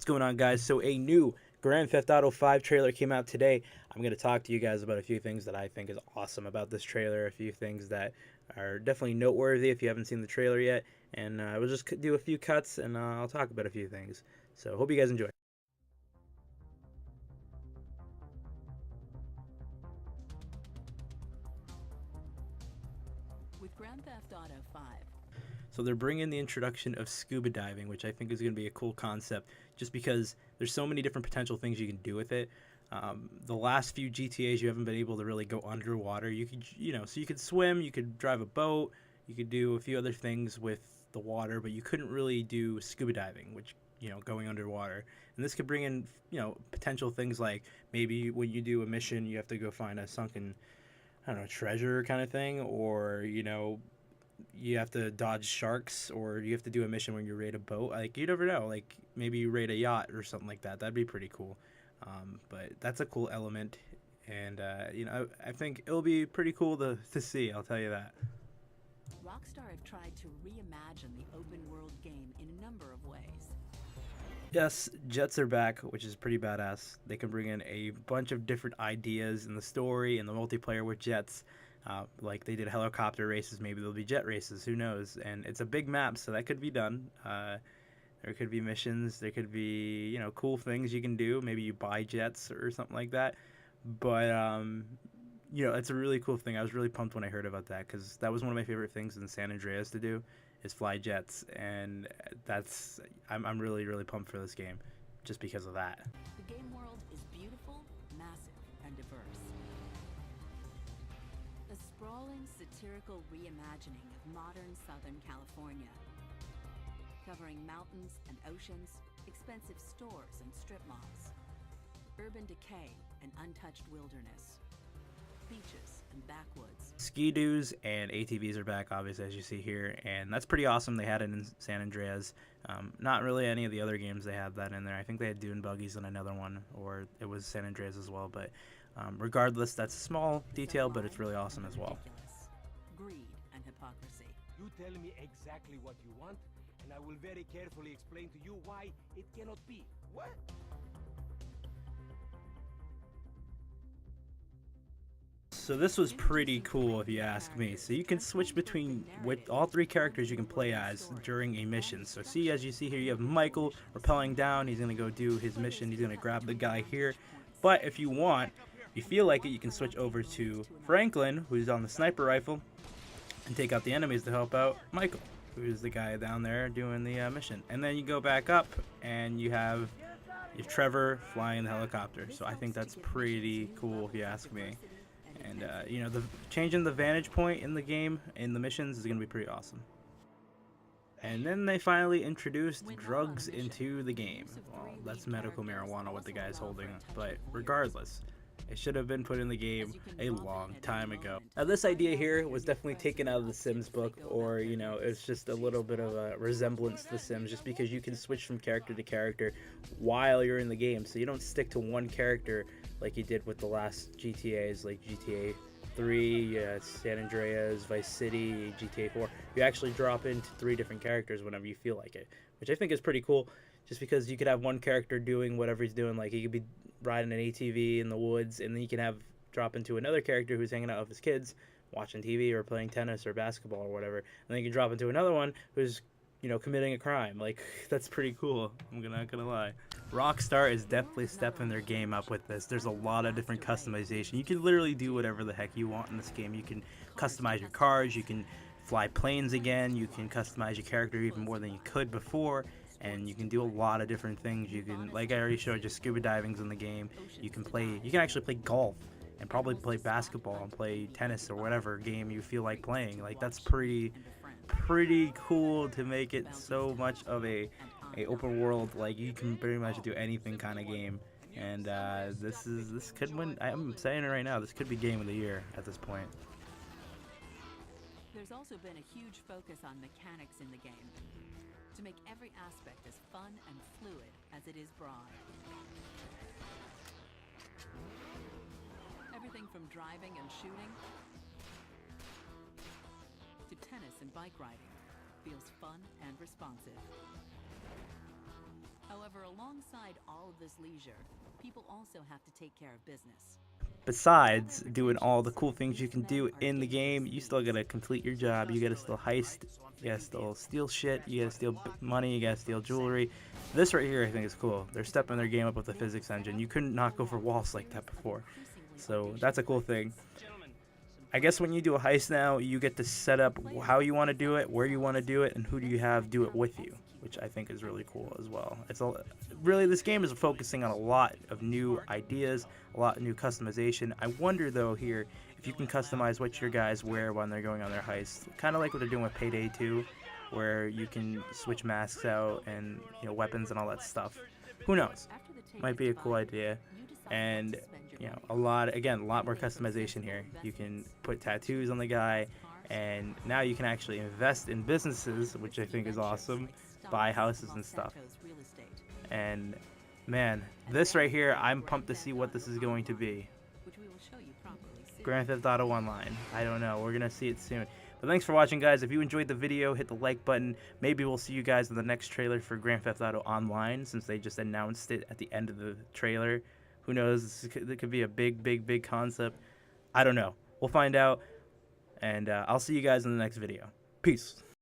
What's going on, guys? So a new Grand Theft Auto 5 trailer came out today. I'm going to talk to you guys about a few things that I think is awesome about this trailer, a few things that are definitely noteworthy if you haven't seen the trailer yet, and we'll just do a few cuts and I'll talk about a few things. So hope you guys enjoy. With Grand Theft Auto 5. So they're bringing the introduction of scuba diving, which I think is going to be a cool concept, just because there's so many different potential things you can do with it. The last few GTA's you haven't been able to really go underwater. You could, so you could swim, you could drive a boat, you could do a few other things with the water, but you couldn't really do scuba diving, which going underwater. And this could bring in potential things like maybe when you do a mission, you have to go find a sunken, I don't know, treasure kind of thing, or you have to dodge sharks, or you have to do a mission when you raid a boat. Like, you never know. Like, maybe you raid a yacht or something like that. That'd be pretty cool. But that's a cool element, and I think it'll be pretty cool to see. I'll tell you that. Rockstar have tried to reimagine the open world game in a number of ways. Yes, jets are back, which is pretty badass. They can bring in a bunch of different ideas in the story and the multiplayer with jets. Like they did helicopter races, maybe there'll be jet races. Who knows? And it's a big map, so that could be done. There could be missions. There could be cool things you can do. Maybe you buy jets or something like that. But it's a really cool thing. I was really pumped when I heard about that because that was one of my favorite things in San Andreas to do, is fly jets, and I'm really pumped for this game, just because of that. The game world is beautiful, massive, and diverse. A sprawling, satirical reimagining of modern Southern California, covering mountains and oceans, expensive stores and strip malls, urban decay and untouched wilderness, beaches and backwoods. Ski-Doos and ATVs are back, obviously, as you see here, and that's pretty awesome. They had it in San Andreas. Not really any of the other games they had that in there. I think they had dune buggies in another one, or it was San Andreas as well, but regardless, that's a small detail, but it's really awesome as well. Greed and hypocrisy. You tell me exactly what you want, and I will very carefully explain to you why it cannot be. What? So this was pretty cool if you ask me. So you can switch between with all three characters you can play as during a mission. So see, as you see here, you have Michael rappelling down. He's going to go do his mission. He's going to grab the guy here. But if you want, if you feel like it, you can switch over to Franklin, who's on the sniper rifle, and take out the enemies to help out Michael, who's the guy down there doing the mission. And then you go back up and you have Trevor flying the helicopter. So I think that's pretty cool if you ask me. And the changing the vantage point in the game, in the missions, is going to be pretty awesome. And then they finally introduced drugs into the game. Well, that's medical marijuana what the guy's holding, but regardless, it should have been put in the game a long time ago. Now this idea here was definitely taken out of the Sims book, or it's just a little bit of a resemblance to the Sims, just because you can switch from character to character while you're in the game, so you don't stick to one character like you did with the last GTA's, like GTA 3, San Andreas, Vice City, GTA 4. You actually drop into 3 different characters whenever you feel like it, which I think is pretty cool, just because you could have one character doing whatever he's doing. Like, he could be riding an ATV in the woods, and then you can drop into another character who's hanging out with his kids, watching TV or playing tennis or basketball or whatever, and then you can drop into another one who's committing a crime. Like, that's pretty cool. I'm not gonna lie. Rockstar is definitely stepping their game up with this. There's a lot of different customization. You can literally do whatever the heck you want in this game. You can customize your cars, you can fly planes again, you can customize your character even more than you could before, and you can do a lot of different things. You can, like I already showed you, scuba diving's in the game. You can actually play golf and probably play basketball and play tennis or whatever game you feel like playing. Like, that's pretty cool to make it so much of a open world. Like, you can pretty much do anything kind of game, and this could win. I'm saying it right now, this could be game of the year at this point. There's also been a huge focus on mechanics in the game to make every aspect as fun and fluid as it is broad. Everything from driving and shooting to tennis and bike riding feels fun and responsive. However, alongside all of this leisure, people also have to take care of business. Besides doing all the cool things you can do in the game, you still gotta complete your job. You gotta still heist, you gotta still steal shit, you gotta steal money, you gotta steal jewelry. This right here I think is cool. They're stepping their game up with the physics engine. You couldn't knock over walls like that before. So that's a cool thing. I guess when you do a heist now, you get to set up how you want to do it, where you want to do it, and who do you have do it with you, which I think is really cool as well. Really, this game is focusing on a lot of new ideas, a lot of new customization. I wonder though here if you can customize what your guys wear when they're going on their heist, kind of like what they're doing with Payday 2, where you can switch masks out and weapons and all that stuff. Who knows? Might be a cool idea. And a lot more customization here. You can put tattoos on the guy, and now you can actually invest in businesses, which I think is awesome, buy houses and stuff. And man, this right here, I'm pumped to see what this is going to be. Grand Theft Auto Online. I don't know, we're gonna see it soon. But thanks for watching, guys. If you enjoyed the video, hit the like button. Maybe we'll see you guys in the next trailer for Grand Theft Auto Online, since they just announced it at the end of the trailer. Who knows? It could be a big concept. I don't know. We'll find out. And I'll see you guys in the next video. Peace.